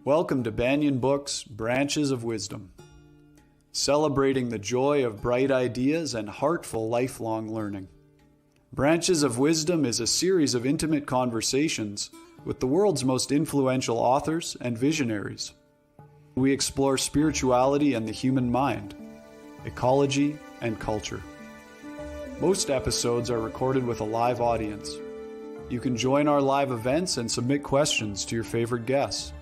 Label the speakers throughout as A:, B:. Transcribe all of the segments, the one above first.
A: Welcome to Banyan Books, Branches of Wisdom, celebrating the joy of bright ideas and heartful lifelong learning. Branches of Wisdom is a series of intimate conversations with the world's most influential authors and visionaries. We explore spirituality and the human mind, ecology and culture. Most episodes are recorded with a live audience. You can join our live events and submit questions to your favorite guests.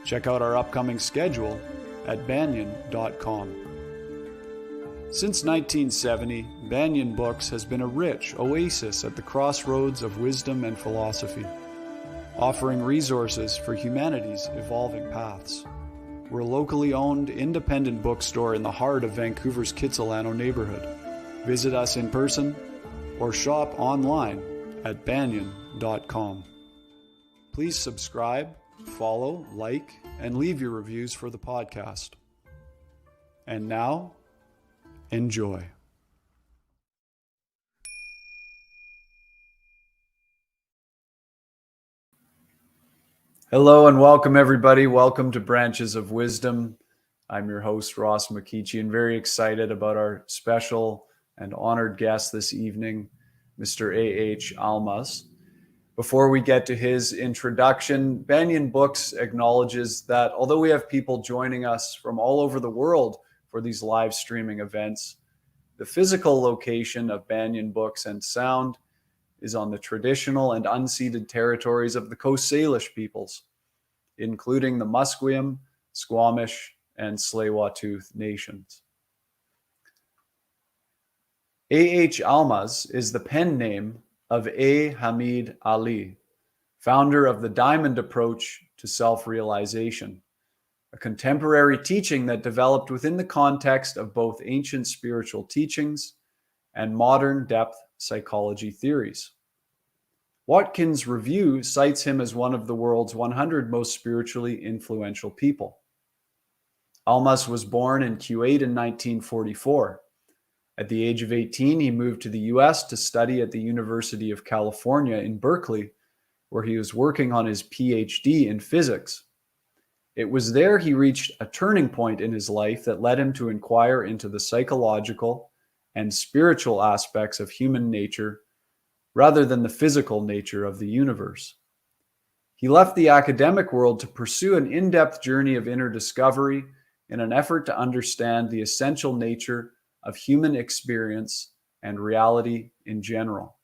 A: Check out our upcoming schedule at banyan.com. Since 1970, Banyan Books has been a rich oasis at the crossroads of wisdom and philosophy, offering resources for humanity's evolving paths. We're a locally owned, independent bookstore in the heart of Vancouver's Kitsilano neighborhood. Visit us in person or shop online at banyan.com. Please subscribe, follow, like, and leave your reviews for the podcast. And now, enjoy. Hello and welcome everybody. Welcome to Branches of Wisdom. I'm your host, Ross Mckeachie, and very excited about our special and honored guest this evening, Mr. A.H. Almas. Before we get to his introduction, Banyan Books acknowledges that although we have people joining us from all over the world for these live streaming events, the physical location of Banyan Books and Sound is on the traditional and unceded territories of the Coast Salish peoples, including the Musqueam, Squamish, and Tsleil-Waututh nations. A.H. Almas is the pen name of A. Hamid Ali, founder of the Diamond Approach to Self-Realization, a contemporary teaching that developed within the context of both ancient spiritual teachings and modern depth psychology theories. Watkins Review cites him as one of the world's 100 most spiritually influential people. Almas was born in Kuwait in 1944. At the age of 18, he moved to the US to study at the University of California in Berkeley, where he was working on his PhD in physics. It was there he reached a turning point in his life that led him to inquire into the psychological and spiritual aspects of human nature rather than the physical nature of the universe. He left the academic world to pursue an in-depth journey of inner discovery in an effort to understand the essential nature of human experience and reality in general.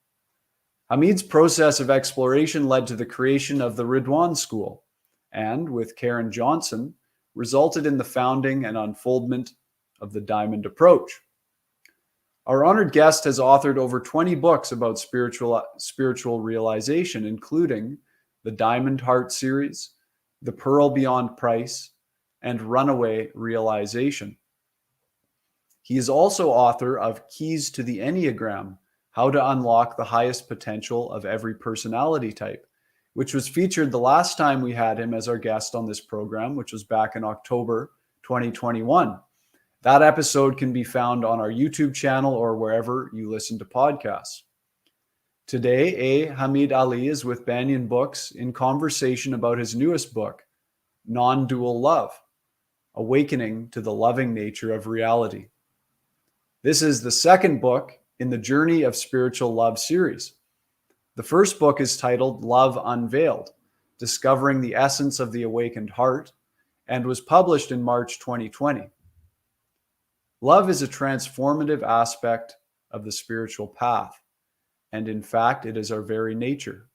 A: Hamid's process of exploration led to the creation of the Ridwan School and, with Karen Johnson, resulted in the founding and unfoldment of the Diamond Approach. Our honored guest has authored over 20 books about spiritual realization, including the Diamond Heart series, The Pearl Beyond Price, and Runaway Realization. He is also author of Keys to the Enneagram, How to Unlock the Highest Potential of Every Personality Type, which was featured the last time we had him as our guest on this program, which was back in October 2021. That episode can be found on our YouTube channel or wherever you listen to podcasts. Today, A. Hamid Ali is with Banyan Books in conversation about his newest book, Nondual Love, Awakening to the Loving Nature of Reality. This is the second book in the Journey of Spiritual Love series. The first book is titled Love Unveiled, Discovering the Essence of the Awakened Heart, and was published in March 2020. Love is a transformative aspect of the spiritual path, and in fact, it is our very nature.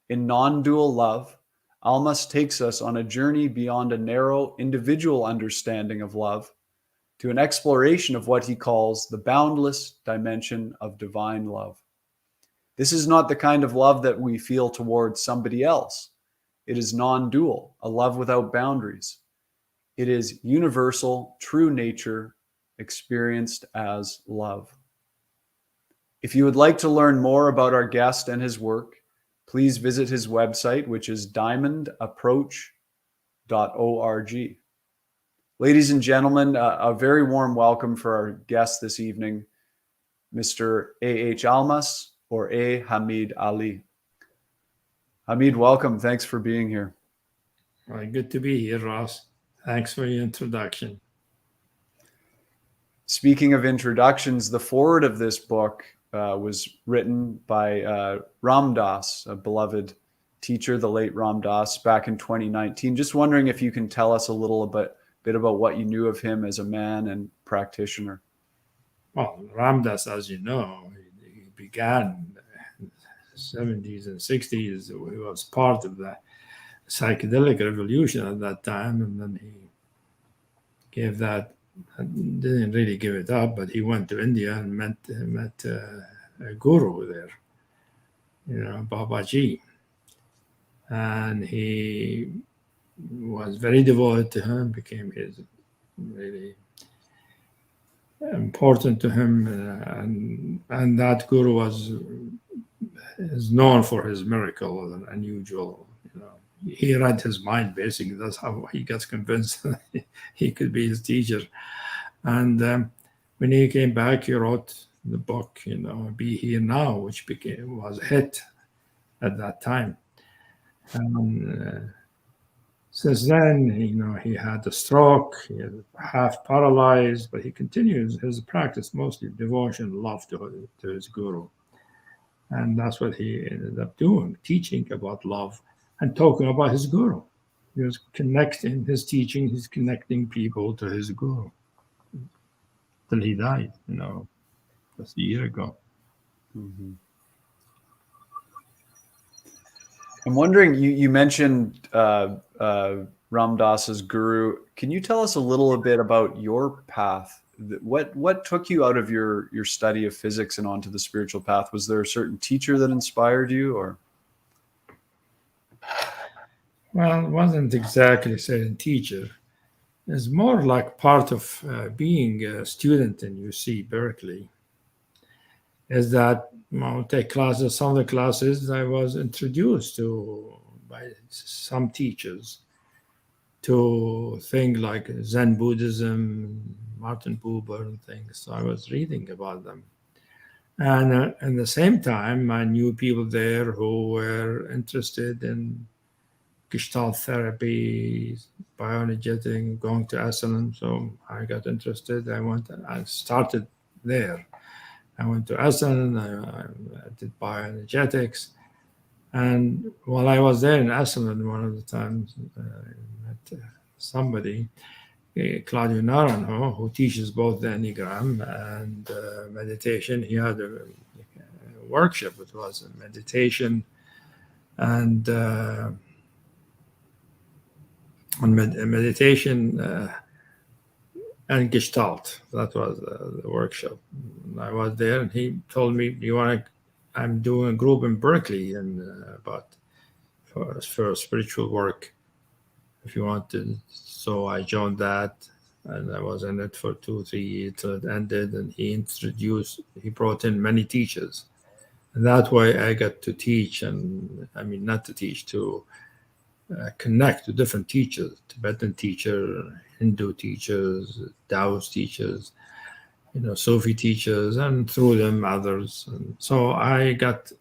A: In Non-Dual Love, Almas takes us on a journey beyond a narrow individual understanding of love to an exploration of what he calls the boundless dimension of divine love. This is not the kind of love that we feel towards somebody else. It is non-dual, a love without boundaries. It is universal, true nature, experienced as love. If you would like to learn more about our guest and his work, please visit his website, which is diamondapproach.org. Ladies and gentlemen, a very warm welcome for our guest this evening, Mr. A.H. Almas, or A. Hamid Ali. Hamid, welcome. Thanks for being here.
B: Good to be here, Ross. Thanks for your introduction.
A: Speaking of introductions, the foreword of this book was written by Ram Dass, a beloved teacher, the late Ram Dass, back in 2019. Just wondering if you can tell us a little bit about what you knew of him as a man and practitioner.
B: Well, Ramdas, as you know, he began in the 70s and 60s. He was part of the psychedelic revolution at that time, and then he gave that, didn't really give it up, but he went to India and met a guru there, Babaji. And he was very devoted to him, became his really important to him, and that guru is known for his miracle and unusual. He read his mind basically. That's how he gets convinced that he could be his teacher. And when he came back, he wrote the book, "Be Here Now," which was a hit at that time. And since then, he had a stroke. He was half paralyzed, but he continues his practice, mostly devotion, love to his guru. And that's what he ended up doing, teaching about love and talking about his guru. He was connecting his teaching, he's connecting people to his guru till he died, just a year ago.
A: Mm-hmm. I'm wondering, you mentioned Ram Dass's guru. Can you tell us a little bit about your path? What took you out of your study of physics and onto the spiritual path? Was there a certain teacher that inspired you, or?
B: Well, it wasn't exactly a certain teacher. It's more like part of being a student in UC Berkeley. Is that take classes? Some of the classes I was introduced to by some teachers to things like Zen Buddhism, Martin Buber, and things. So I was reading about them. And at the same time, I knew people there who were interested in Gestalt therapy, bioenergetic, going to Esalen. So I got interested. I started there. I went to Esalen, I did bioenergetics. And while I was there in Esalen, one of the times I met somebody, Claudio Naranjo, who teaches both the Enneagram and meditation. He had a workshop. It was a meditation and meditation and Gestalt. That was the workshop. I was there, and he told me, "You want to?" I'm doing a group in Berkeley, and about for spiritual work. If you want to, so I joined that, and I was in it for 2-3 years till it ended. And he brought in many teachers, and that way I got to teach, and I mean not to teach, to connect to different teachers, Tibetan teacher, Hindu teachers, Taoist teachers, Sufi teachers, and through them others. And so I got,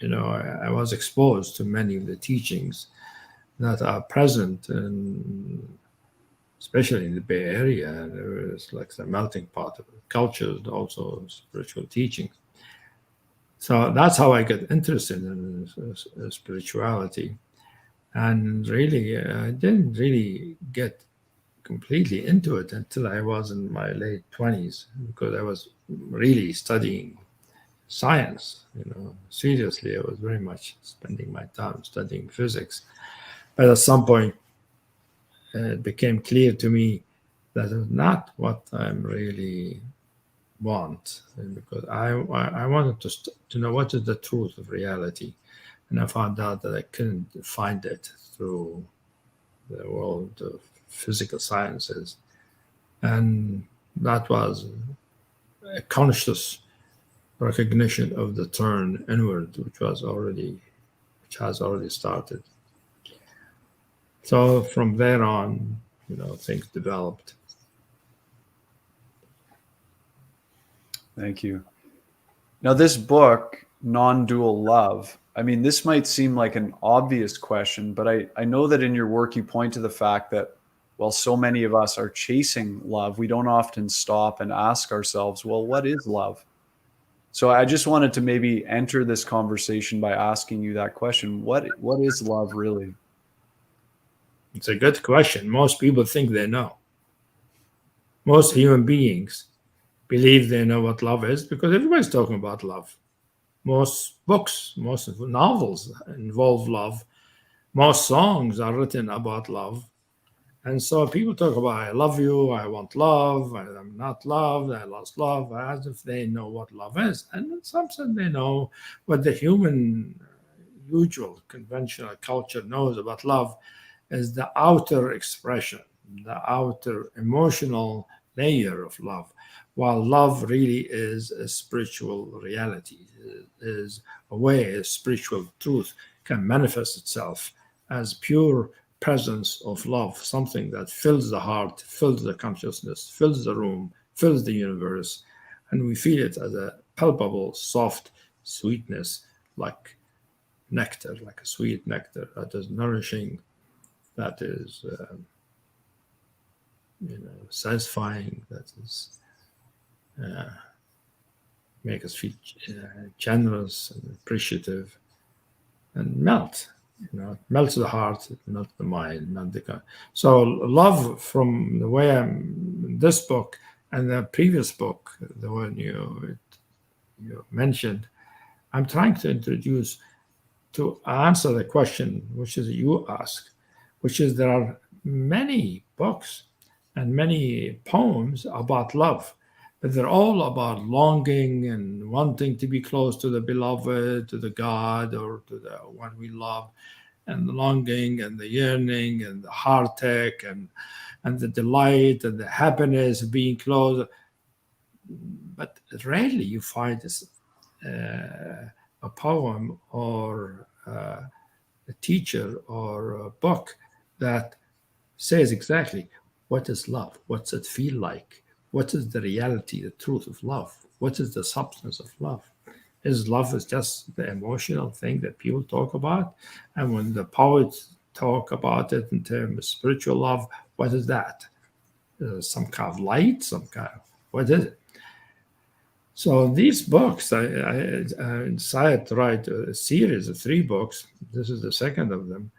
B: I was exposed to many of the teachings that are present, especially in the Bay Area. It's like the melting pot of cultures, also spiritual teachings. So that's how I got interested in spirituality. And really, I didn't really get completely into it until I was in my late 20s, because I was really studying science. Seriously, I was very much spending my time studying physics. But at some point, it became clear to me that it's not what I'm really want, because I wanted to know what is the truth of reality, and I found out that I couldn't find it through the world of physical sciences, and that was a conscious recognition of the turn inward, which has already started. So from there on, things developed.
A: Thank you. Now, this book, non-dual love, I mean, this might seem like an obvious question, but I know that in your work you point to the fact that while so many of us are chasing love, we don't often stop and ask ourselves, well, what is love? So I just wanted to maybe enter this conversation by asking you that question. What is love really?
B: It's a good question. Most people think they know. Most human beings believe they know what love is because everybody's talking about love. Most books, most novels involve love. Most songs are written about love. And so people talk about, I love you, I want love, I'm not loved, I lost love, as if they know what love is. And in some sense, they know what the human, usual, conventional culture knows about love is the outer expression, the outer emotional layer of love, while love really is a spiritual reality, is a way a spiritual truth can manifest itself as pure presence of love, something that fills the heart, fills the consciousness, fills the room, fills the universe, and we feel it as a palpable, soft sweetness, like nectar, like a sweet nectar that is nourishing, that is satisfying, that is make us feel generous and appreciative and melt. It melts the heart, it melts the mind, not the. So love, from the way I'm this book and the previous book, the one you mentioned, I'm trying to introduce to answer the question which is you ask, which is there are many books and many poems about love, but they're all about longing and wanting to be close to the beloved, to the God, or to the one we love, and the longing and the yearning and the heartache and the delight and the happiness of being close. But rarely you find this, a poem or a teacher or a book that says exactly what is love, what's it feel like, what is the reality, the truth of love, what is the substance of love. Is love is just the emotional thing that people talk about, and when the poets talk about it in terms of spiritual love, what is that? Some kind of light, some kind of, what is it? So these books, I decided to write a series of 3 books. This is the second of them,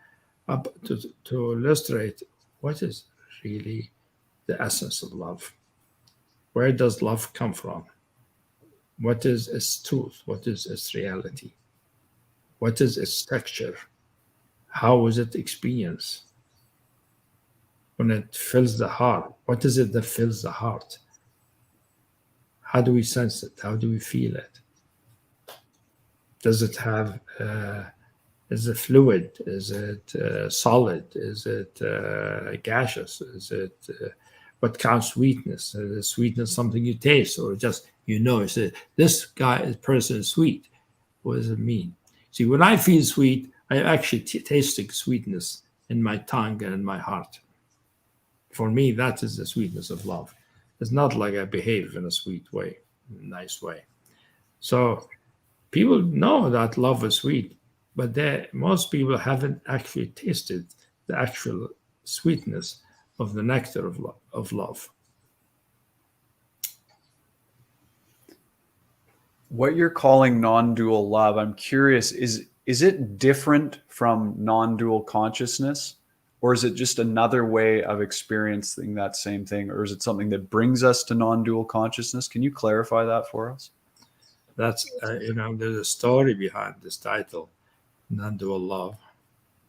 B: to illustrate what is really the essence of love. Where does love come from? What is its truth? What is its reality? What is its texture? How is it experienced? When it fills the heart, what is it that fills the heart? How do we sense it? How do we feel it? Does it have is it fluid? Is it solid? Is it gaseous? Is it what counts sweetness? Is sweetness something you taste, or just you say this person is sweet? What does it mean? See, when I feel sweet, I actually tasting sweetness in my tongue and in my heart. For me, that is the sweetness of love. It's not like I behave in a sweet way, nice way. So people know that love is sweet, but most people haven't actually tasted the actual sweetness of the nectar of love.
A: What you're calling non-dual love, I'm curious, is it different from non-dual consciousness? Or is it just another way of experiencing that same thing? Or is it something that brings us to non-dual consciousness? Can you clarify that for us?
B: That's, there's a story behind this title, Non-Dual Love.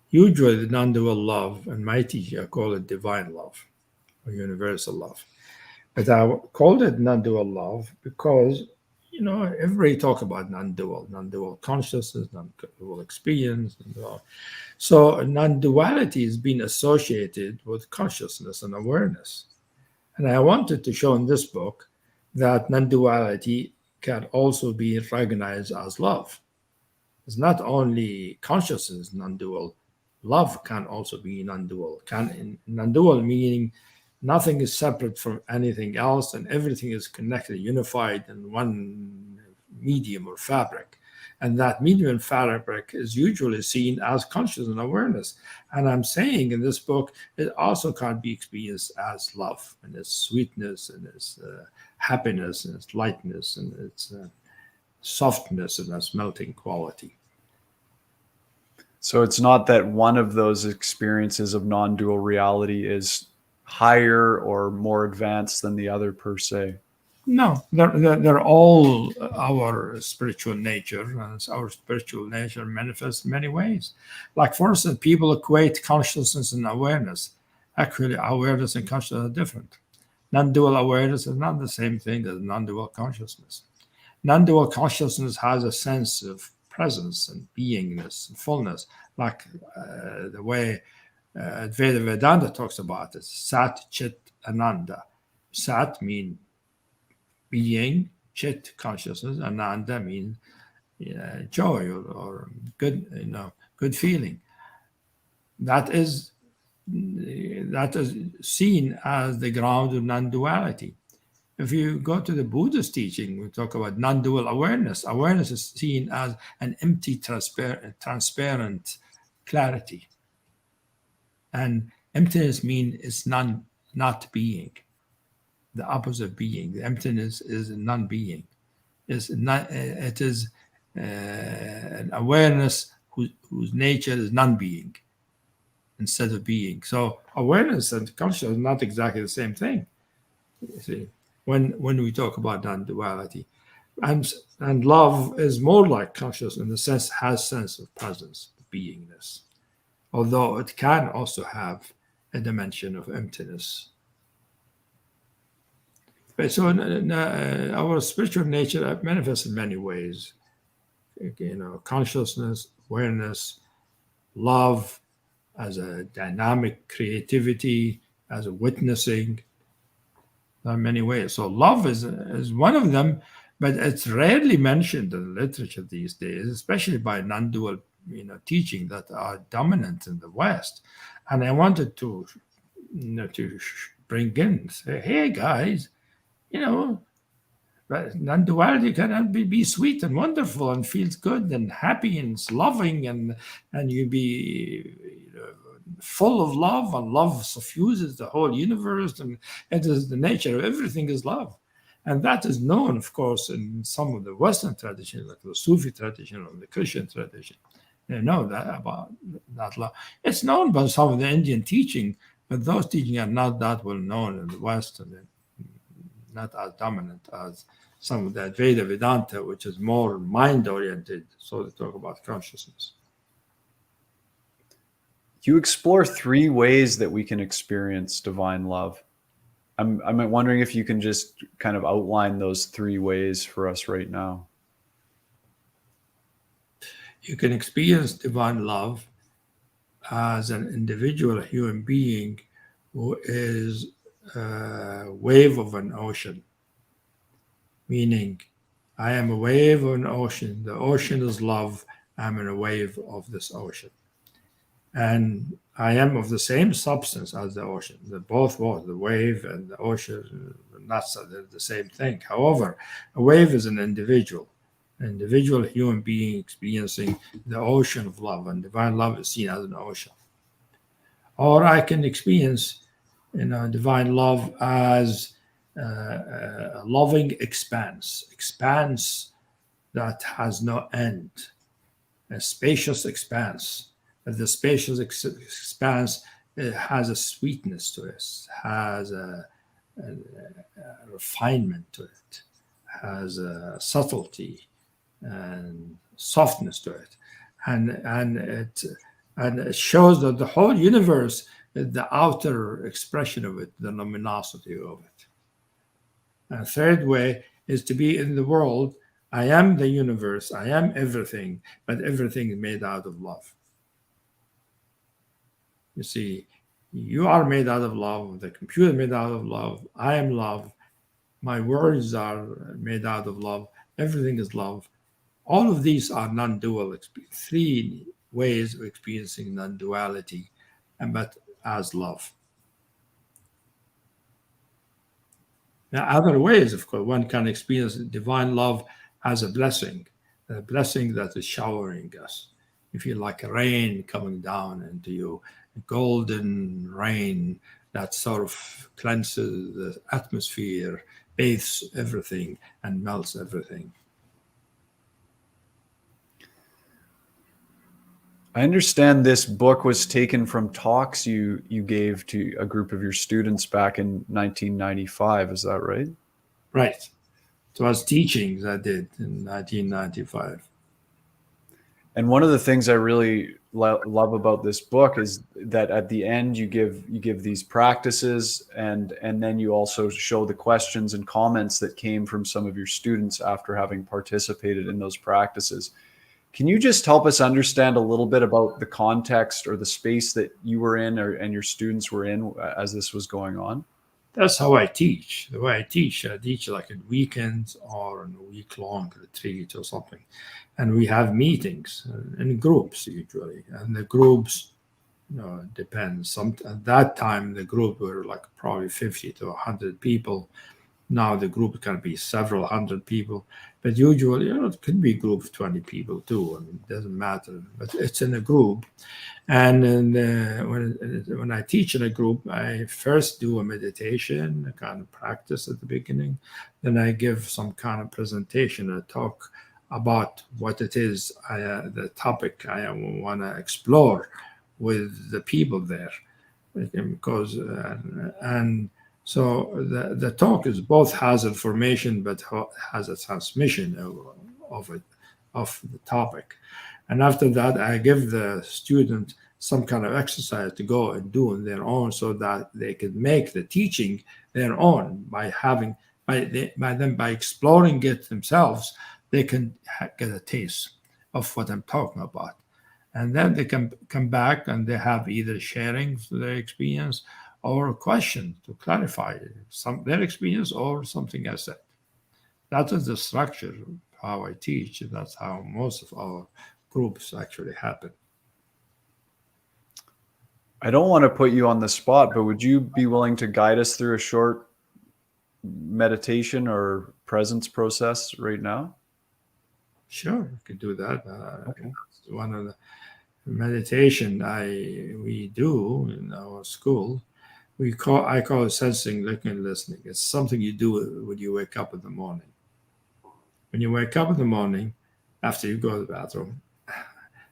B: Usually, the non-dual love, and my teacher call it divine love or universal love. But I called it non-dual love because, everybody talk about non-dual consciousness, non-dual experience. So non-duality has been associated with consciousness and awareness. And I wanted to show in this book that non-duality can also be recognized as love. It's not only consciousness non-dual, love can also be non-dual. Non-dual meaning nothing is separate from anything else and everything is connected, unified in one medium or fabric. And that medium fabric is usually seen as consciousness and awareness. And I'm saying in this book, it also can be experienced as love and its sweetness and its happiness and its lightness and its softness and its melting quality.
A: So it's not that one of those experiences of non-dual reality is higher or more advanced than the other per se.
B: No, they're all our spiritual nature, and our spiritual nature manifests in many ways. Like, for instance, people equate consciousness and awareness. Actually, awareness and consciousness are different. Non-dual awareness is not the same thing as non-dual consciousness. Non-dual consciousness has a sense of presence and beingness and fullness, like the way Advaita Vedanta talks about it. Sat, Chit, Ananda. Sat means being, Chit consciousness, Ananda means joy or good, good feeling. That is seen as the ground of non-duality. If you go to the Buddhist teaching, we talk about non-dual awareness. Awareness is seen as an empty, transparent clarity. And emptiness means it's not being, the opposite of being. The emptiness is non-being. It is an awareness whose nature is non-being instead of being. So awareness and consciousness are not exactly the same thing. You see, when we talk about non-duality, and love is more like consciousness in the sense has sense of presence, beingness, although it can also have a dimension of emptiness. So our spiritual nature manifests in many ways. Consciousness, awareness, love as a dynamic creativity, as a witnessing. There are many ways. So love is one of them, but it's rarely mentioned in literature these days, especially by non-dual teaching that are dominant in the West. And I wanted to bring in, say, hey guys, non-duality can be sweet and wonderful and feels good and happy and it's loving and you be full of love, and love suffuses the whole universe, and it is the nature of everything is love. And that is known, of course, in some of the Western traditions, like the Sufi tradition or the Christian tradition. They know that about that love. It's known by some of the Indian teaching, but those teachings are not that well known in the West, and not as dominant as some of the Advaita Vedanta, which is more mind-oriented. So they talk about consciousness.
A: You explore 3 ways that we can experience divine love. I'm wondering if you can just kind of outline those 3 ways for us right now.
B: You can experience divine love as an individual human being who is a wave of an ocean, meaning I am a wave of an ocean. The ocean is love. I'm in a wave of this ocean. And I am of the same substance as the ocean. They're both the wave and the ocean, not they're the same thing. However, a wave is an individual human being experiencing the ocean of love, and divine love is seen as an ocean. Or I can experience, divine love as a loving expanse that has no end, a spacious expanse. The spacious expanse has a sweetness to it, has a refinement to it, has a subtlety and softness to it, and it shows that the whole universe is the outer expression of it, the luminosity of it. And a third way is to be in the world. I am the universe, I am everything, but everything is made out of love. You see, you are made out of love, the computer is made out of love, I am love, my words are made out of love, everything is love. All of these are non-dual, 3 ways of experiencing non-duality, but as love. Now, other ways, of course, one can experience divine love as a blessing, the blessing that is showering us. You feel like rain coming down into you, golden rain that sort of cleanses the atmosphere, bathes everything, and melts everything.
A: I understand this book was taken from talks you gave to a group of your students back in 1995. Is that right?
B: Right. It was teachings I did in 1995.
A: And one of the things I really love about this book is that at the end you give these practices, and then you also show the questions and comments that came from some of your students after having participated in those practices. Can you just help us understand a little bit about the context or the space that you were in, and your students were in as this was going on?
B: That's how I teach. The way I teach like in weekends or in a week long retreat or something. And we have meetings in groups usually. And the groups, depends. Some at that time the group were like probably 50 to 100 people. Now the group can be several hundred people, but usually, it could be a group of 20 people too. I mean, it doesn't matter, but it's in a group. And when I teach in a group, I first do a meditation, a kind of practice at the beginning. Then I give some kind of presentation, a talk about what it is, the topic I want to explore with the people there. Because and so the talk is both has information but has a transmission of it, of the topic. And after that, I give the student some kind of exercise to go and do on their own, so that they can make the teaching their own by having by exploring it themselves. They can get a taste of what I'm talking about, and then they can come back and they have either sharing their experience or a question to clarify some their experience or something I said. That is the structure of how I teach, and that's how most of our groups actually happen.
A: I don't want to put you on the spot, but would you be willing to guide us through a short meditation or presence process right now?
B: Sure, you can do that.
A: Okay.
B: One of the meditation we do in our school, I call it sensing, looking, and listening. It's something you do when you wake up in the morning. When you wake up in the morning, after you go to the bathroom,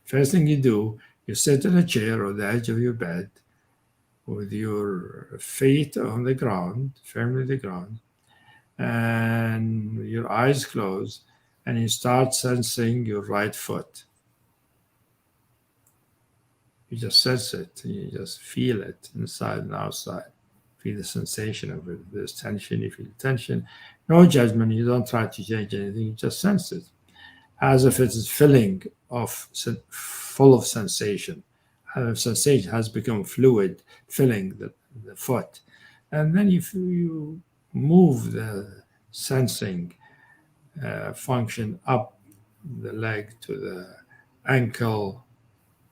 B: first thing you do, you sit in a chair or the edge of your bed with your feet on the ground, firmly the ground, and your eyes closed, and you start sensing your right foot. You just sense it, you just feel it inside and outside. Feel the sensation of it. If there's tension, you feel tension. No judgment, you don't try to change anything, you just sense it. As if it is filling of full of sensation. Sensation has become fluid, filling the foot. And then you move the sensing function up the leg to the ankle,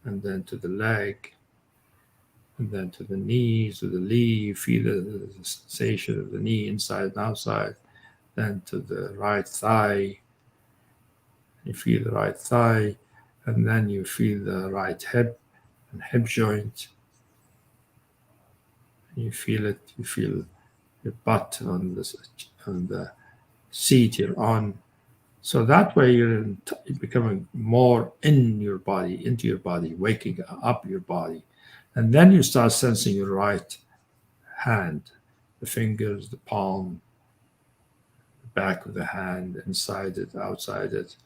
B: and then to the leg, and then to the knees, to the knee. You feel the sensation of the knee inside and outside. Then to the right thigh, you feel the right thigh, and then you feel the right hip and hip joint. You feel it. You feel your butt on the seat you're on. So that way you're becoming more in your body, into your body, waking up your body. And then you start sensing your right hand, the fingers, the palm, the back of the hand, inside it, outside it,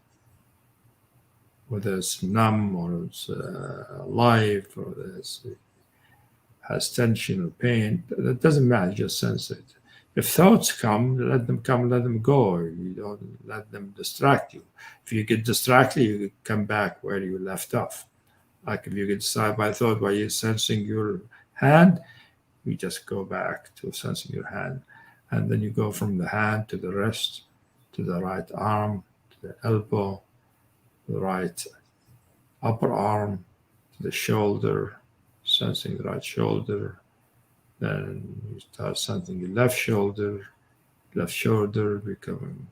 B: whether it's numb or it's alive or whether it has tension or pain. That doesn't matter, just sense it. If thoughts come, let them go. You don't let them distract you. If you get distracted, you come back where you left off. Like if you get distracted by thought while you're sensing your hand, you just go back to sensing your hand. And then you go from the hand to the wrist, to the right arm, to the elbow, the right upper arm, to the shoulder, sensing the right shoulder. Then you start sensing your left shoulder becoming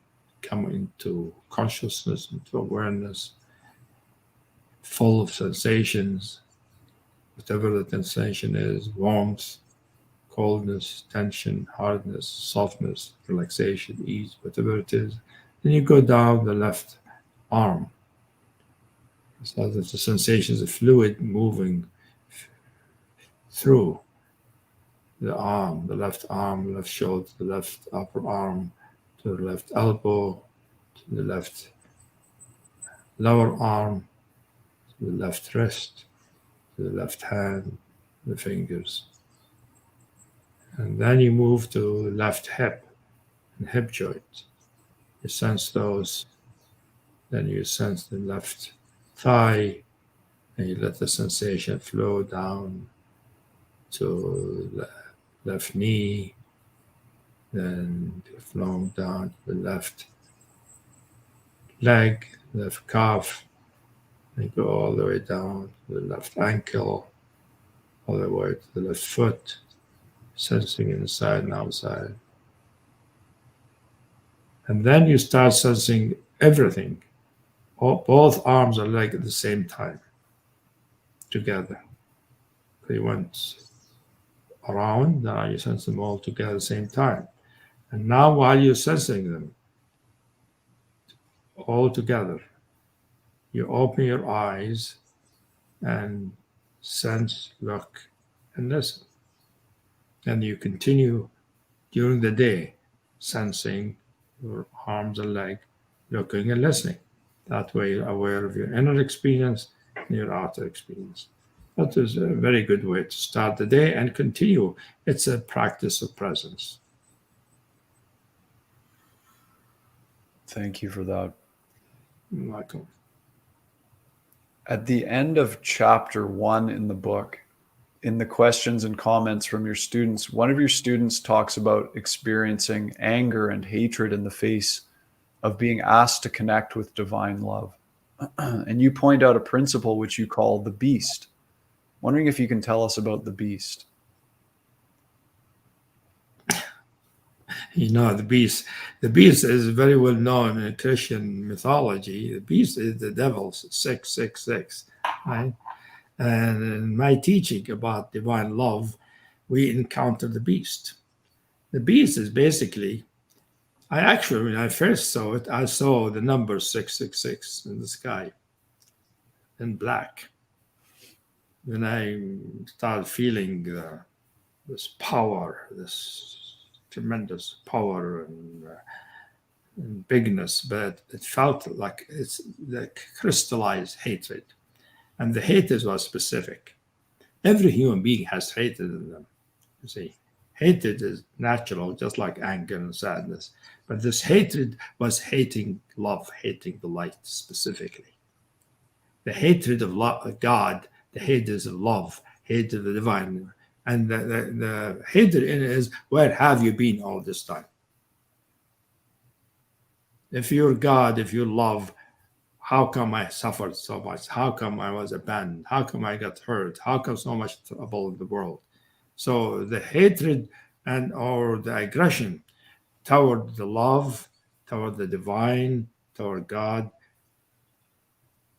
B: come into consciousness, into awareness, full of sensations, whatever the sensation is, warmth, coldness, tension, hardness, softness, relaxation, ease, whatever it is. Then you go down the left arm. So that the sensations of fluid moving through the arm, the left shoulder, the left upper arm, to the left elbow, to the left lower arm, to the left wrist, to the left hand, the fingers. And then you move to left hip and hip joint. You sense those. Then you sense the left thigh, and you let the sensation flow down to the left knee, then flowing down to the left leg, left calf, and go all the way down to the left ankle, all the way to the left foot, sensing inside and outside. And then you start sensing everything, both arms and leg at the same time, together. They went around, now you sense them all together at the same time. And now while you're sensing them all together, you open your eyes and sense, look, and listen. And you continue during the day sensing your arms and leg, looking and listening. That way you're aware of your inner experience and your outer experience. That is a very good way to start the day and continue. It's a practice of presence.
A: Thank you for that.
B: You're welcome.
A: At the end of chapter 1 in the book, in the questions and comments from your students, one of your students talks about experiencing anger and hatred in the face of being asked to connect with divine love. And you point out a principle which you call the beast. Wondering if you can tell us about the beast.
B: You know, the beast is very well known in Christian mythology. The beast is the devil, 666, right? And in my teaching about divine love, we encounter the beast. The beast is basically, when I first saw it, I saw the number 666 in the sky in black. Then I started feeling this power, this tremendous power and bigness, but it felt like it's the crystallized hatred. And the hatred was specific. Every human being has hatred in them. You see, hatred is natural, just like anger and sadness. But this hatred was hating love, hating the light specifically. The hatred of God, the hatred of love, hatred of the divine. And the hatred in it is, where have you been all this time? If you're God, if you love, how come I suffered so much? How come I was abandoned? How come I got hurt? How come so much trouble in the world? So the hatred or the aggression toward the love, toward the divine, toward God,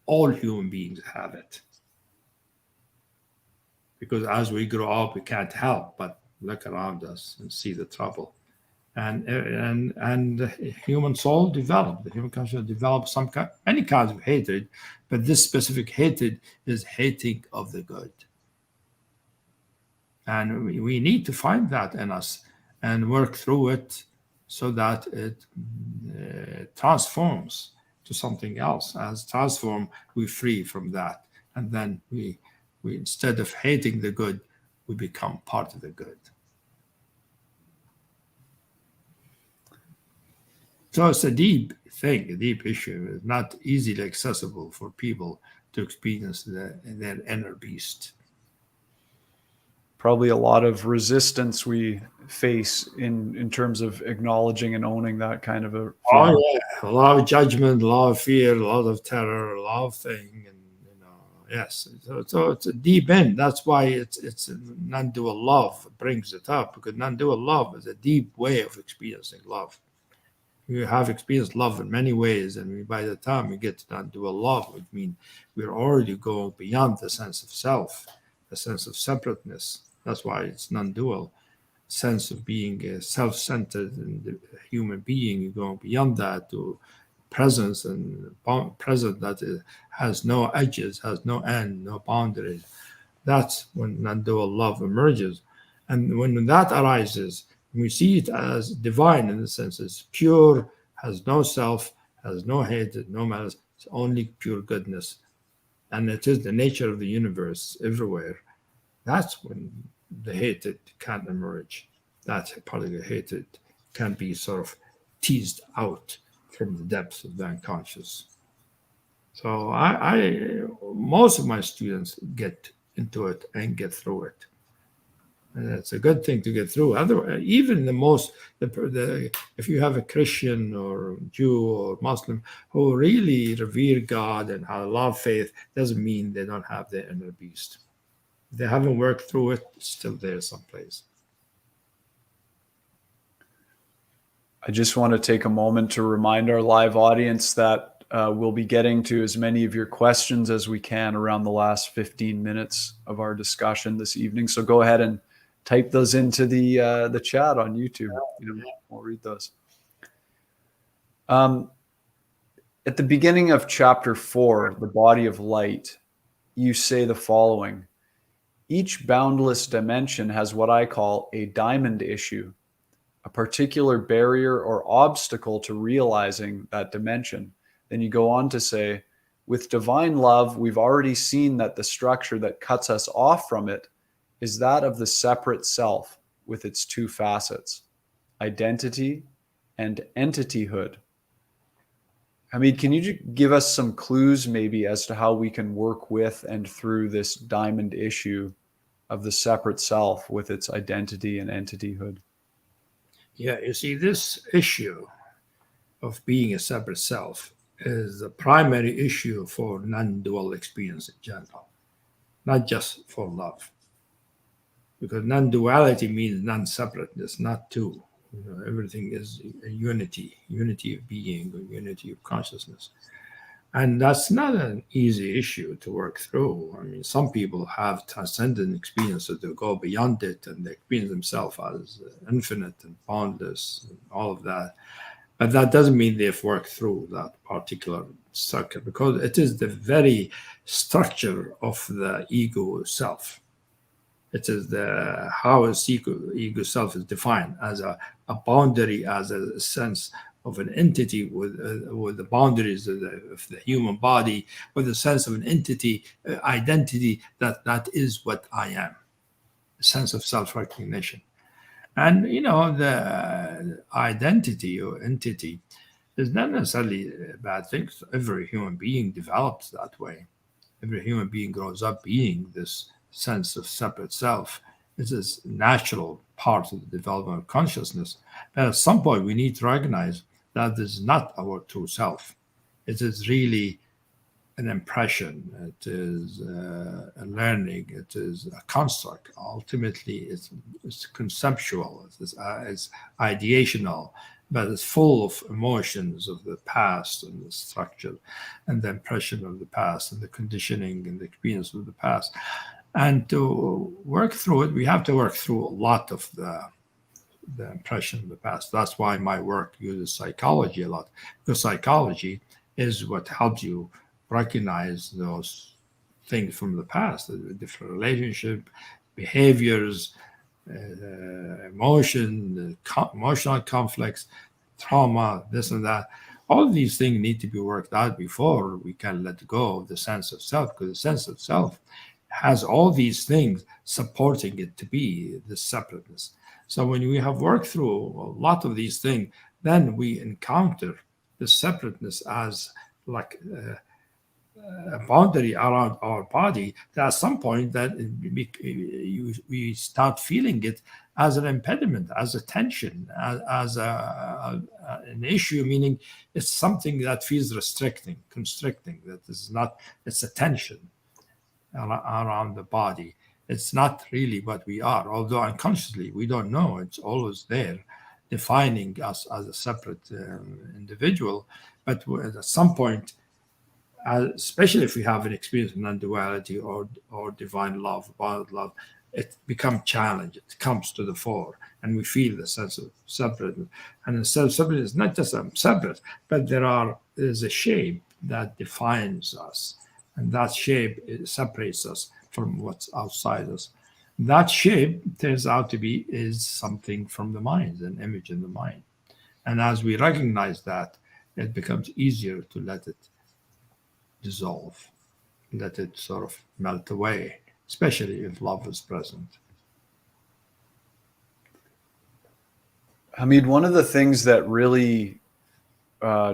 B: all human beings have it. Because as we grow up, we can't help but look around us and see the trouble. And the human soul developed, the human consciousness developed many kinds of hatred, but this specific hatred is hating of the good. And we need to find that in us and work through it so that it transforms to something else. As transform, we free from that. And then we instead of hating the good, we become part of the good. So it's a deep thing, a deep issue. It's not easily accessible for people to experience their inner beast.
A: Probably a lot of resistance we face in terms of acknowledging and owning that kind of a feeling.
B: Oh yeah, a lot of judgment, a lot of fear, a lot of terror, a lot of thing, and yes. So it's a deep end. That's why it's non-dual love brings it up, because non-dual love is a deep way of experiencing love. we have experienced love in many ways, and by the time we get to non-dual love, it means we're already going beyond the sense of self, the sense of separateness. That's why it's non-dual. Sense of being self-centered and the human being, you're going beyond that to presence and present that has no edges, has no end, no boundaries. That's when non-dual love emerges. And when that arises, we see it as divine in the sense it's pure, has no self, has no hatred, no malice, it's only pure goodness. And it is the nature of the universe everywhere. That's when the hatred can emerge. That part of the hatred can be sort of teased out from the depths of the unconscious. So most of my students get into it and get through it. And it's a good thing to get through. Otherwise, even if you have a Christian or Jew or Muslim who really revere God and have a lot of faith, doesn't mean they don't have their inner beast. If they haven't worked through it, it's still there someplace.
A: I just want to take a moment to remind our live audience that we'll be getting to as many of your questions as we can around the last 15 minutes of our discussion this evening. So go ahead and type those into the chat on YouTube. We'll read those. At the beginning of chapter 4, The Body of Light, you say the following: each boundless dimension has what I call a diamond issue, a particular barrier or obstacle to realizing that dimension. Then you go on to say, with divine love, we've already seen that the structure that cuts us off from it is that of the separate self with its two facets, identity and entityhood. Hamid, can you give us some clues maybe as to how we can work with and through this diamond issue of the separate self with its identity and entityhood?
B: Yeah, you see, this issue of being a separate self is the primary issue for non-dual experience in general, not just for love. Because non-duality means non-separateness, not two. Everything is a unity of being, or unity of consciousness. And that's not an easy issue to work through. I mean, some people have transcendent experiences that go beyond it and they experience themselves as infinite and boundless and all of that. But that doesn't mean they've worked through that particular circuit, because it is the very structure of the ego self. It is how a ego self is defined as a boundary, as a sense of an entity with the boundaries of the human body, with a sense of an entity, identity that is what I am, a sense of self-recognition. And, the identity or entity is not necessarily a bad thing. Every human being develops that way. Every human being grows up being this sense of separate self. It is a natural part of the development of consciousness. But at some point, we need to recognize that this is not our true self. It is really an impression. It is a learning. It is a construct. Ultimately, it's conceptual. It's ideational, but it's full of emotions of the past and the structure and the impression of the past and the conditioning and the experience of the past. And to work through it, we have to work through a lot of the impression of the past. That's why my work uses psychology a lot, because psychology is what helps you recognize those things from the past, the different relationship, behaviors, emotional conflicts, trauma, this and that. All of these things need to be worked out before we can let go of the sense of self, because the sense of self has all these things supporting it to be the separateness. So when we have worked through a lot of these things, then we encounter the separateness as like a boundary around our body. That at some point that we start feeling it as an impediment, as a tension, as an issue, meaning it's something that feels constricting, that is not, it's a tension around the body. It's not really what we are, although unconsciously we don't know, it's always there. defining us as a separate individual. But at some point, especially if we have an experience of non-duality or divine love, bond love, it becomes challenge. It comes to the fore, and we feel the sense of separateness. And the sense of separateness is not just separate, but there's a shape that defines us, and that shape separates us from what's outside us. That shape turns out to be is something from the mind, an image in the mind. And as we recognize that, it becomes easier to let it dissolve, let it sort of melt away, especially if love is present.
A: Hamid, one of the things that really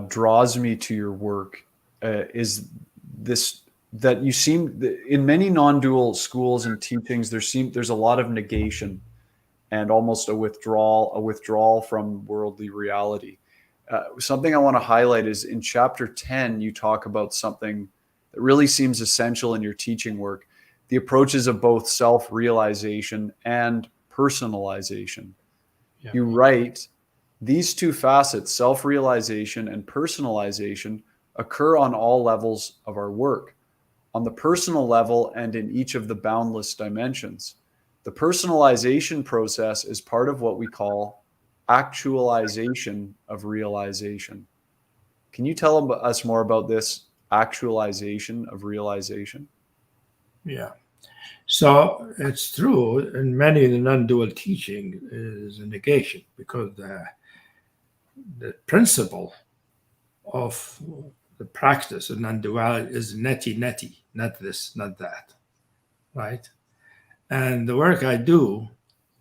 A: draws me to your work is this, that you seem, in many non-dual schools and teachings, there's a lot of negation and almost a withdrawal from worldly reality. Something I want to highlight is in chapter 10, you talk about something that really seems essential in your teaching work: the approaches of both self-realization and personalization.
B: Yeah.
A: You write, these two facets, self-realization and personalization, occur on all levels of our work, on the personal level and in each of the boundless dimensions. The personalization process is part of what we call actualization of realization. Can you tell us more about this actualization of realization?
B: Yeah. So it's true, in many of the non-dual teaching is a negation, because the principle of the practice of non-duality is neti, not this, not that, right? And the work I do,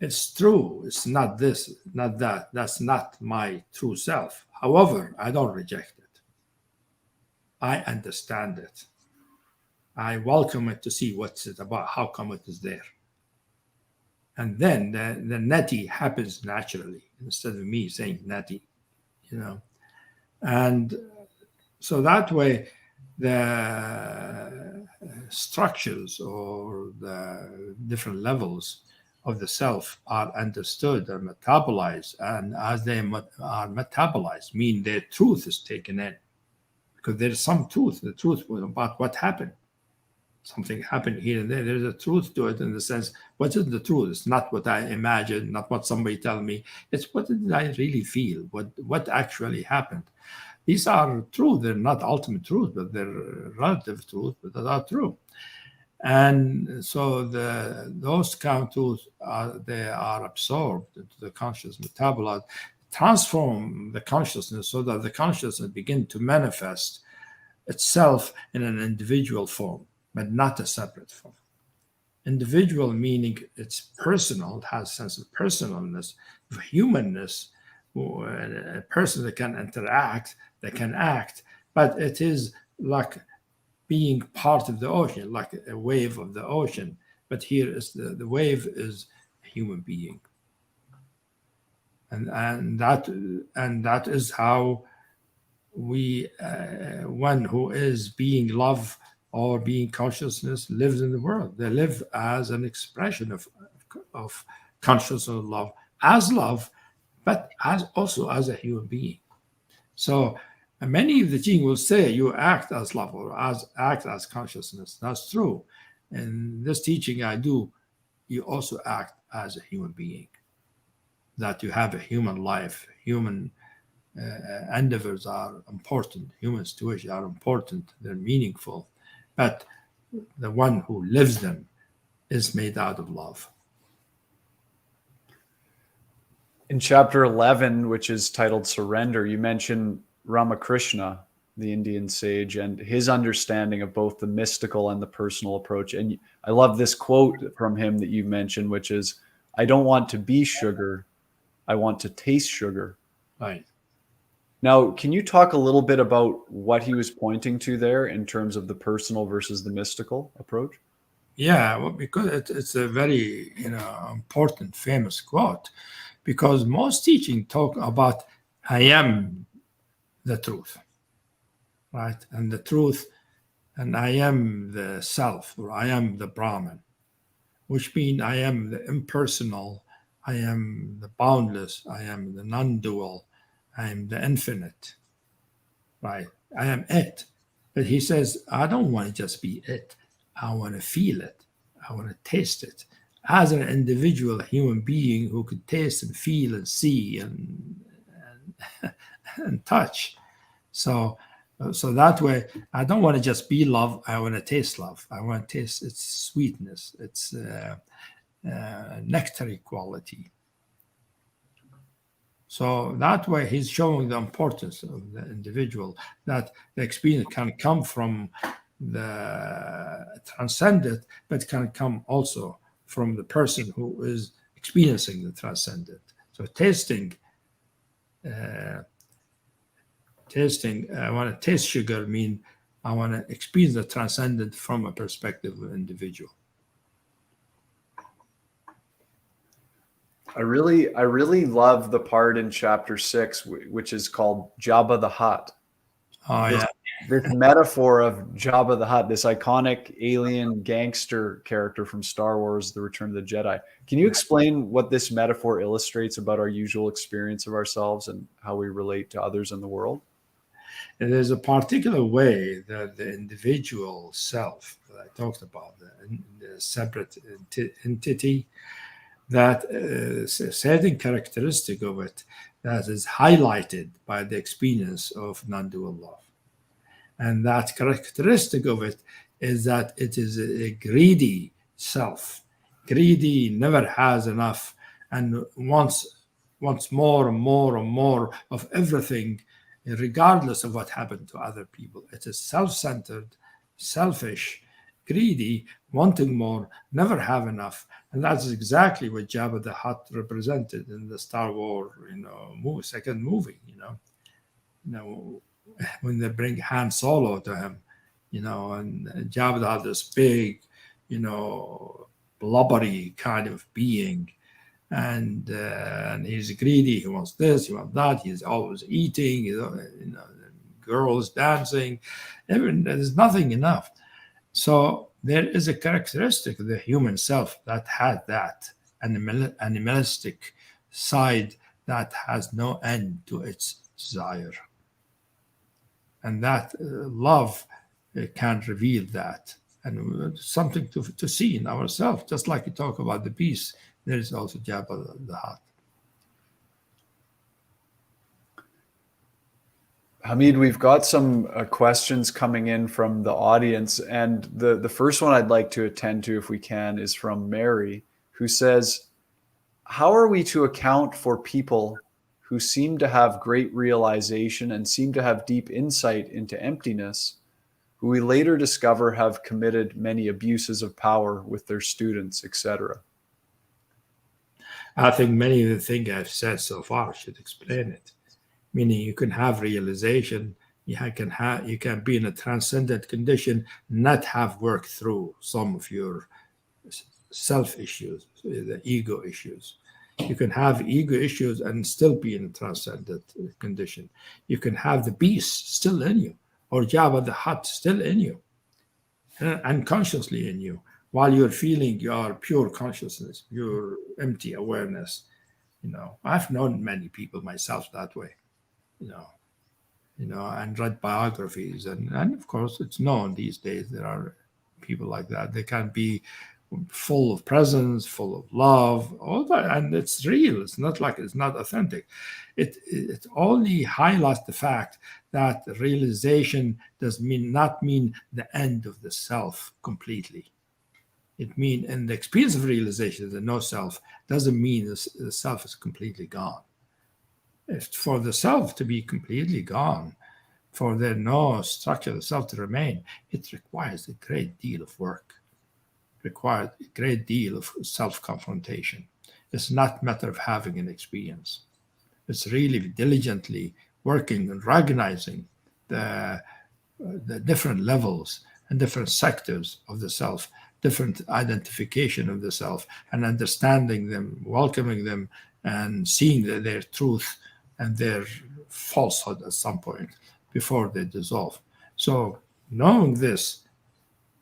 B: it's true. It's not this, not that. That's not my true self. However, I don't reject it. I understand it. I welcome it to see what's it about, how come it is there. And then the neti happens naturally instead of me saying neti, you know. And so that way, the structures or the different levels of the self are understood and metabolized, and as they are metabolized, mean their truth is taken in, because there is some truth. The truth about what happened. Something happened here and there. There's a truth to it, in the sense, what is the truth? It's not what I imagine, not what somebody tell me. It's what did I really feel? What actually happened? These are true. They're not ultimate truth, but they're relative truth, but that are true. And so those count truths they are absorbed into the conscious metabolite, transform the consciousness so that the consciousness begin to manifest itself in an individual form, but not a separate form. Individual meaning it's personal, it has a sense of personalness, of humanness, a person that can interact, that can act, but it is like being part of the ocean, like a wave of the ocean. But here is the wave is a human being, and that is how we one who is being love or being consciousness lives in the world. They live as an expression of consciousness of love, but also as a human being. So many of the teaching will say you act as love or act as consciousness. That's true. In this teaching I do, you also act as a human being, that you have a human life. Human endeavors are important. Human situations are important. They're meaningful. But the one who lives them is made out of love.
A: In chapter 11, which is titled Surrender, you mention Ramakrishna, the Indian sage, and his understanding of both the mystical and the personal approach. And I love this quote from him that you mentioned, which is, I don't want to be sugar, I want to taste sugar.
B: Right.
A: Now, can you talk a little bit about what he was pointing to there in terms of the personal versus the mystical approach?
B: Yeah, well, because it's a very important, famous quote, because most teaching talk about I am the truth, right? And the truth, and I am the self, or I am the Brahman, which means I am the impersonal, I am the boundless. I am the non-dual. I am the infinite. Right? I am it. But he says, I don't want to just be it. I want to feel it. I want to taste it. As an individual human being who could taste and feel and see and touch. So so that way, I don't want to just be love. I want to taste love. I want to taste its sweetness, its nectary quality. So that way, he's showing the importance of the individual, that the experience can come from the transcendent, but can come also from the person who is experiencing the transcendent. So uh, tasting, I want to taste sugar mean I want to experience the transcendent from a perspective of an individual.
A: I really love the part in chapter 6, which is called Jabba the Hutt.
B: Oh,
A: This,
B: yeah.
A: this metaphor of Jabba the Hutt, this iconic alien gangster character from Star Wars: The Return of the Jedi. Can you explain what this metaphor illustrates about our usual experience of ourselves and how we relate to others in the world?
B: And there's a particular way that the individual self that I talked about, the separate entity, that is a certain characteristic of it that is highlighted by the experience of non-dual love. And that characteristic of it is that it is a greedy self. Greedy never has enough and wants more and more and more of everything, regardless of what happened to other people. It is self-centered, selfish, greedy, wanting more, never have enough. And that's exactly what Jabba the Hutt represented in the Star Wars, second movie. When they bring Han Solo to him, and Jabba the Hutt is big, blubbery kind of being, and he's greedy. He wants this, he wants that. He's always eating. Girls dancing. There's nothing enough. So there is a characteristic of the human self that had that animalistic side that has no end to its desire. And that love can reveal that. And something to see in ourselves, just like you talk about the beast, there is also Jabba the Hutt.
A: Hamid, we've got some questions coming in from the audience. And the first one I'd like to attend to, if we can, is from Mary, who says, how are we to account for people who seem to have great realization and seem to have deep insight into emptiness, who we later discover have committed many abuses of power with their students, etc.?
B: I think many of the things I've said so far should explain it. Meaning you can have realization, you can be in a transcendent condition, not have worked through some of your self issues, the ego issues. You can have ego issues and still be in a transcendent condition. You can have the beast still in you, or Jabba the Hutt still in you, unconsciously in you, while you're feeling your pure consciousness, your empty awareness. I've known many people myself that way. And read biographies. And of course, it's known these days there are people like that. They can be full of presence, full of love, all that. And it's real. It's not like it's not authentic. It only highlights the fact that realization does not mean the end of the self completely. It means, in the experience of realization, the no self doesn't mean the self is completely gone. For the self to be completely gone, for there no structure of the self to remain, it requires a great deal of work, requires a great deal of self-confrontation. It's not a matter of having an experience. It's really diligently working and recognizing the different levels and different sectors of the self, different identification of the self, and understanding them, welcoming them, and seeing their truth and their falsehood at some point before they dissolve. So knowing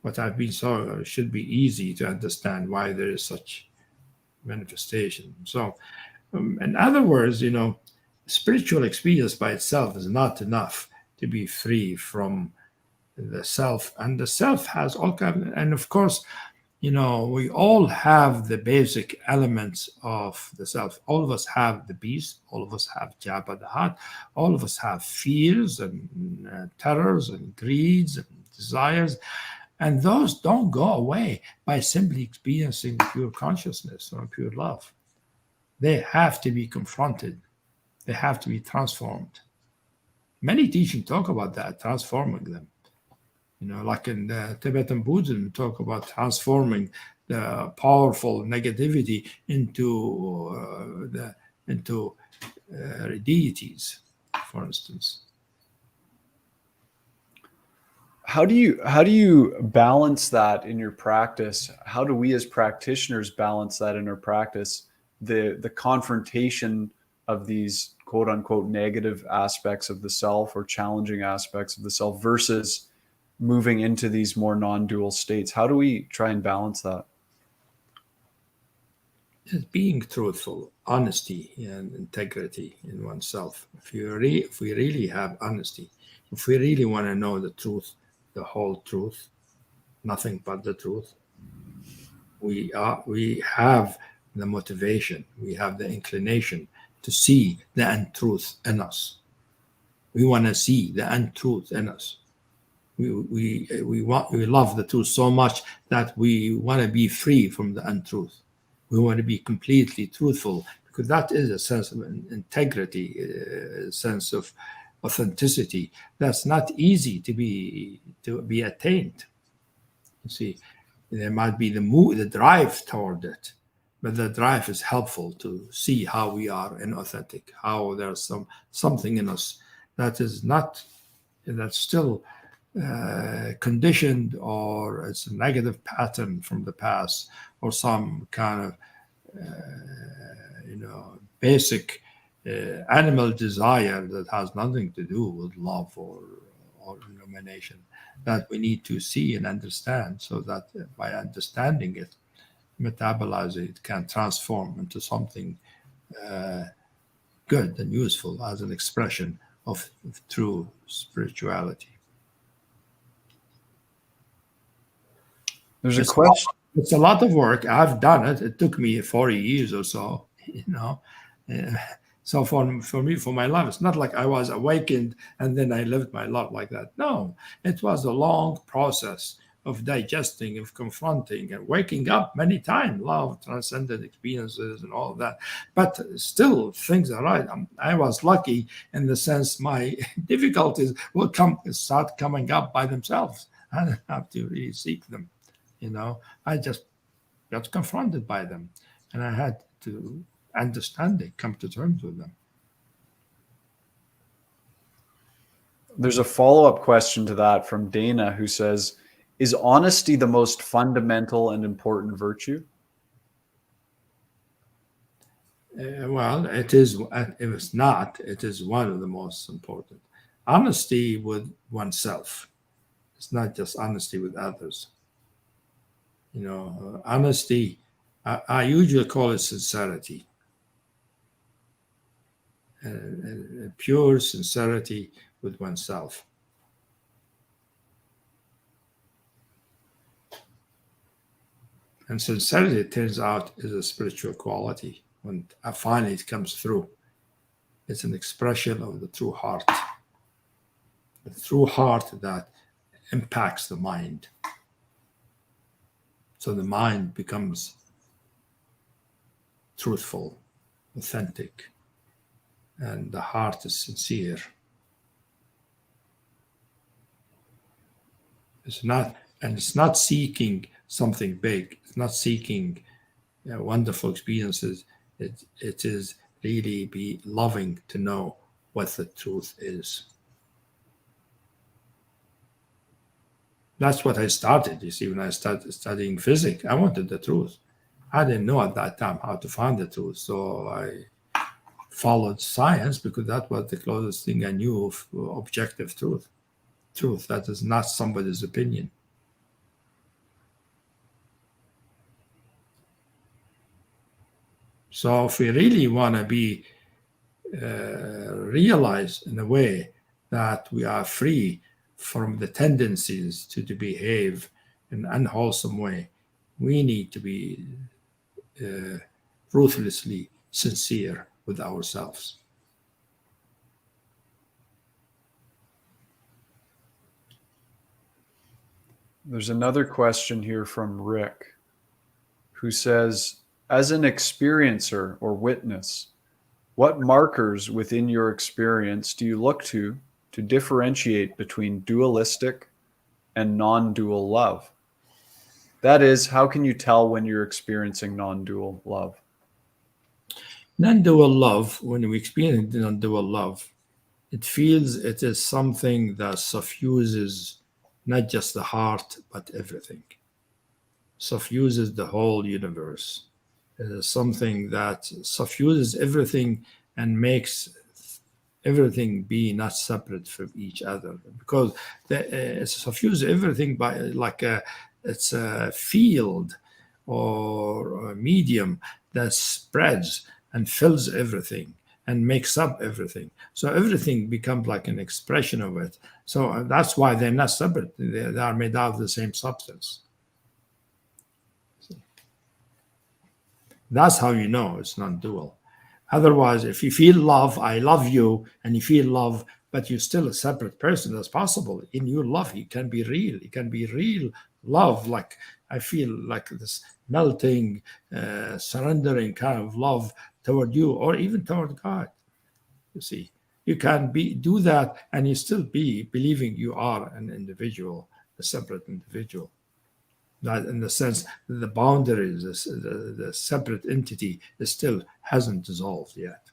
B: what I've been so should be easy to understand why there is such manifestation. So, in other words, spiritual experience by itself is not enough to be free from the self, and the self has all kind and of course, we all have the basic elements of the self. All of us have the beast, all of us have Jabba the Hutt, all of us have fears and terrors and greeds and desires, and those don't go away by simply experiencing pure consciousness or pure love. They have to be confronted, they have to be transformed. Many teachings talk about that, transforming them. Like in Tibetan Buddhism, talk about transforming the powerful negativity into deities, for instance.
A: How do you balance that in your practice? How do we as practitioners balance that in our practice? The confrontation of these quote unquote negative aspects of the self or challenging aspects of the self versus moving into these more non-dual states. How do we try and balance that?
B: It's being truthful, honesty, and integrity in oneself. If we really have honesty, if we really want to know the truth, the whole truth, nothing but the truth, we have the motivation, we have the inclination to see the untruth in us. We want to see the untruth in us. We love the truth so much that we want to be free from the untruth. We want to be completely truthful, because that is a sense of integrity, a sense of authenticity. That's not easy to be attained. You see, there might be the drive toward it, but the drive is helpful to see how we are inauthentic, how there's something in us that is not, that's still conditioned, or it's a negative pattern from the past, or some kind of basic animal desire that has nothing to do with love or illumination, that we need to see and understand, so that by understanding it, metabolize it, can transform into something good and useful as an expression of true spirituality.
A: There's a question.
B: It's a lot of work. I've done it. It took me 40 years or so, So for me, for my life, it's not like I was awakened and then I lived my life like that. No, it was a long process of digesting, of confronting, and waking up many times, love, transcendent experiences, and all of that. But still, things are right. I was lucky in the sense my difficulties will start coming up by themselves. I didn't have to really seek them. I just got confronted by them, and I had to understand it, come to terms with them.
A: There's a follow-up question to that from Dana, who says, is honesty the most fundamental and important virtue?
B: Well, it is. If it's not, it is one of the most important. Honesty with oneself. It's not just honesty with others. Honesty, I usually call it sincerity. Pure sincerity with oneself. And sincerity, it turns out, is a spiritual quality. When finally it comes through, it's an expression of the true heart. The true heart that impacts the mind. So the mind becomes truthful, authentic, and the heart is sincere. It's not seeking something big. It's not seeking wonderful experiences. It is really be loving to know what the truth is. That's what I started. You see, when I started studying physics, I wanted the truth. I didn't know at that time how to find the truth, so I followed science, because that was the closest thing I knew of objective truth. Truth that is not somebody's opinion. So if we really want to be realized in a way that we are free from the tendencies to behave in an unwholesome way, we need to be uh, ruthlessly sincere with ourselves.
A: There's another question here from Rick, who says, as an experiencer or witness, what markers within your experience do you look to differentiate between dualistic and non-dual love? That is, how can you tell when you're experiencing non-dual love?
B: Non-dual love, when we experience non-dual love, it feels it is something that suffuses not just the heart, but everything. Suffuses the whole universe. It is something that suffuses everything and makes everything be not separate from each other, because it suffuses everything by like it's a field or a medium that spreads and fills everything and makes up everything. So everything becomes like an expression of it. So that's why they're not separate. They are made out of the same substance. That's how you know it's not dual. Otherwise, if you feel love, I love you, and you feel love, but you're still a separate person, that's possible. In your love, it can be real. It can be real love. Like I feel like this melting, surrendering kind of love toward you, or even toward God. You see, you can do that, and you still be believing you are an individual, a separate individual. That in the sense that the boundaries, the separate entity, is still hasn't dissolved yet.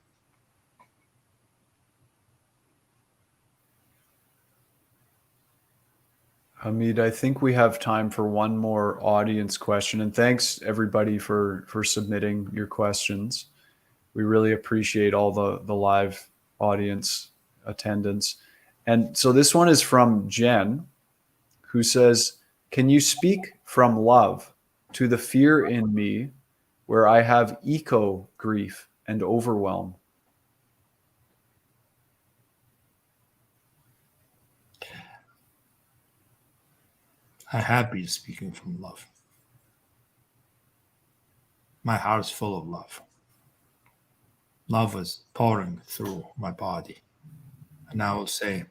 A: Hamid, I think we have time for one more audience question. And thanks everybody for submitting your questions. We really appreciate all the live audience attendance. And so this one is from Jen, who says, can you speak from love to the fear in me where I have eco grief and overwhelm?
B: I'm happy speaking from love. My heart's full of love. Love is pouring through my body. And I will say,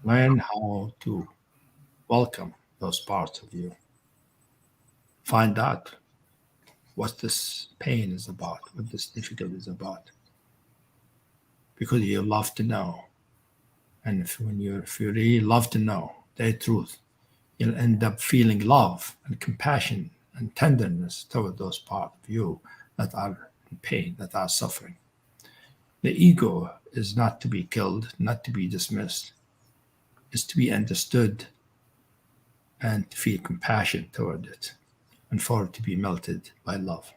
B: learn how to welcome those parts of you. Find out what this pain is about, what this difficulty is about. Because you love to know. And if you really love to know the truth, you'll end up feeling love and compassion and tenderness toward those parts of you that are in pain, that are suffering. The ego is not to be killed, not to be dismissed. It's to be understood and to feel compassion toward it, and for it to be melted by love.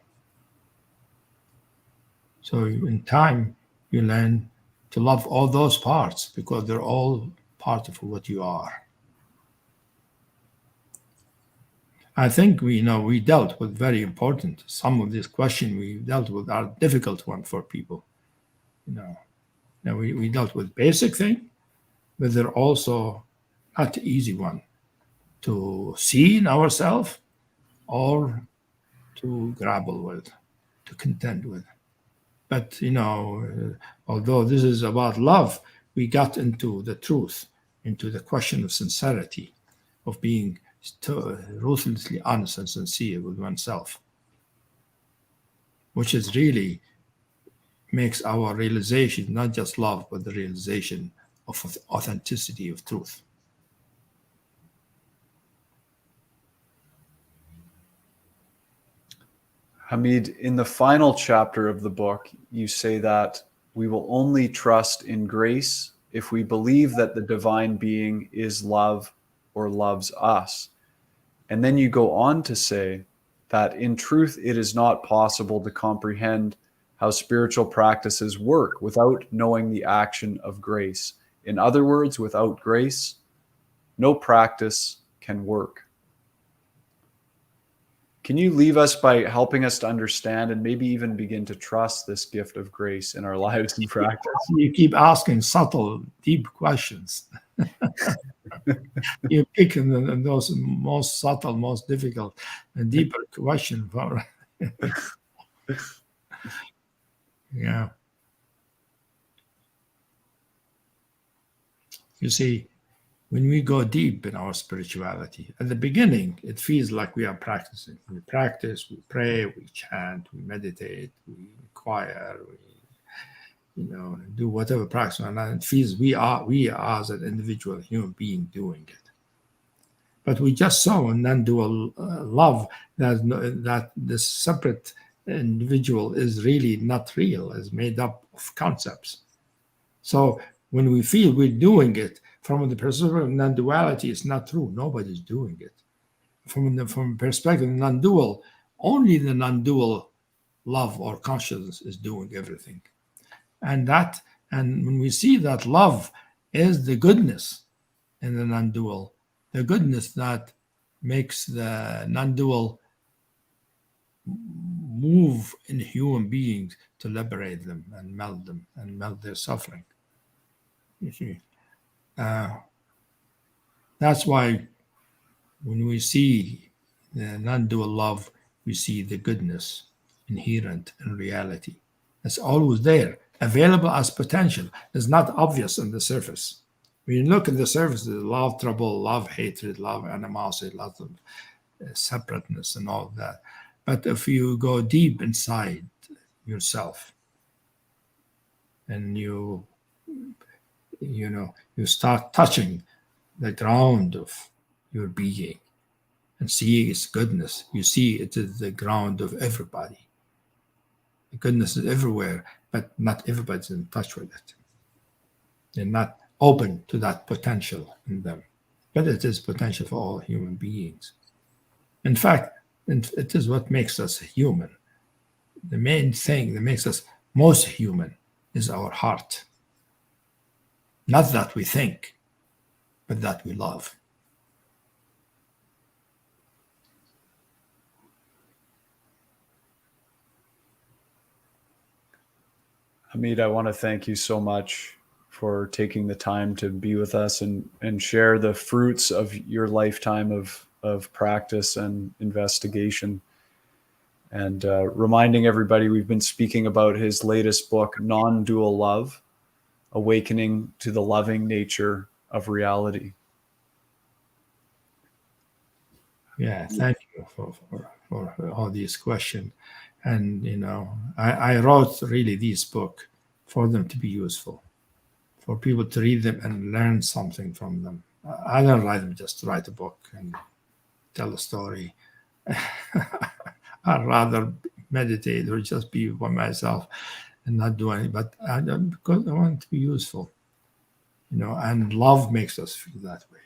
B: So in time, you learn to love all those parts because they're all part of what you are. I think we dealt with very important. Some of these questions we dealt with are difficult one for people. Now we dealt with basic thing, but they're also not the easy one to see in ourselves or to grapple with, to contend with. But although this is about love, we got into the truth, into the question of sincerity, of being ruthlessly honest and sincere with oneself, which is really makes our realization not just love, but the realization of authenticity of truth.
A: Hamid, in the final chapter of the book, you say that we will only trust in grace if we believe that the divine being is love or loves us. And then you go on to say that in truth, it is not possible to comprehend how spiritual practices work without knowing the action of grace. In other words, without grace, no practice can work. Can you leave us by helping us to understand and maybe even begin to trust this gift of grace in our lives and practice?
B: You keep asking subtle, deep questions. You pick those most subtle, most difficult, and deeper questions. Yeah. You see, when we go deep in our spirituality, at the beginning, it feels like we are practicing. We practice, we pray, we chant, we meditate, we inquire, we do whatever practice, and it feels we are as an individual human being doing it. But we just saw in non-dual love that this separate individual is really not real, is made up of concepts. So when we feel we're doing it, from the perspective of non-duality, it's not true. Nobody's doing it. From the perspective of non-dual, only the non-dual love or consciousness is doing everything. And when we see that love is the goodness in the non-dual, the goodness that makes the non-dual move in human beings to liberate them and melt their suffering. You see, that's why when we see the non-dual love, we see the goodness inherent in reality. It's always there, available as potential. It's not obvious on the surface. When you look at the surface, there's love, trouble, love, hatred, love, animosity, lots of separateness and all of that. But if you go deep inside yourself and you start touching the ground of your being and see its goodness, you see it is the ground of everybody. The goodness is everywhere, but not everybody's in touch with it. They're not open to that potential in them. But it is potential for all human beings. In fact, it is what makes us human. The main thing that makes us most human is our heart. Not that we think, but that we love.
A: Hamid, I want to thank you so much for taking the time to be with us and share the fruits of your lifetime of practice and investigation. And reminding everybody, we've been speaking about his latest book, Nondual Love, Awakening to the Loving Nature of Reality.
B: Yeah, thank you for all these questions. And, I wrote really this book for them to be useful, for people to read them and learn something from them. I don't write them just to write a book and tell a story. I'd rather meditate or just be by myself and not do anything. But because I want it to be useful, and love makes us feel that way.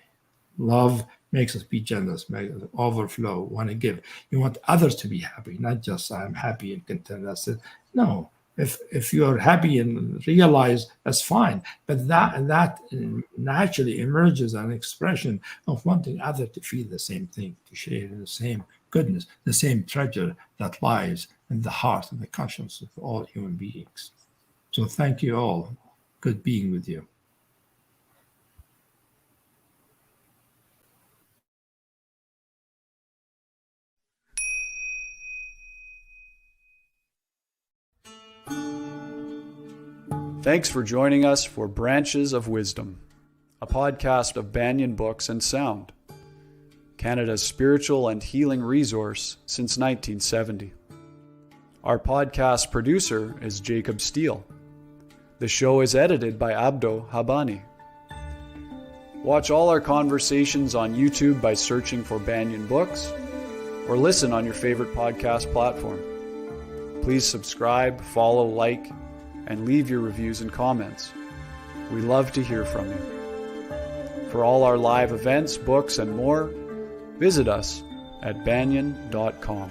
B: Love makes us be generous, makes us overflow, want to give. You want others to be happy, not just I'm happy and content. That's it. No, if you're happy and realize, that's fine. But that naturally emerges an expression of wanting others to feel the same thing, to share the same goodness, the same treasure that lies in the heart and the conscience of all human beings. So thank you all. Good being with you.
A: Thanks for joining us for Branches of Wisdom, a podcast of Banyan Books and Sound, Canada's spiritual and healing resource since 1970. Our podcast producer is Jacob Steele. The show is edited by Abdo Habani. Watch all our conversations on YouTube by searching for Banyan Books, or listen on your favorite podcast platform. Please subscribe, follow, like, and leave your reviews and comments. We love to hear from you. For all our live events, books, and more, visit us at banyan.com.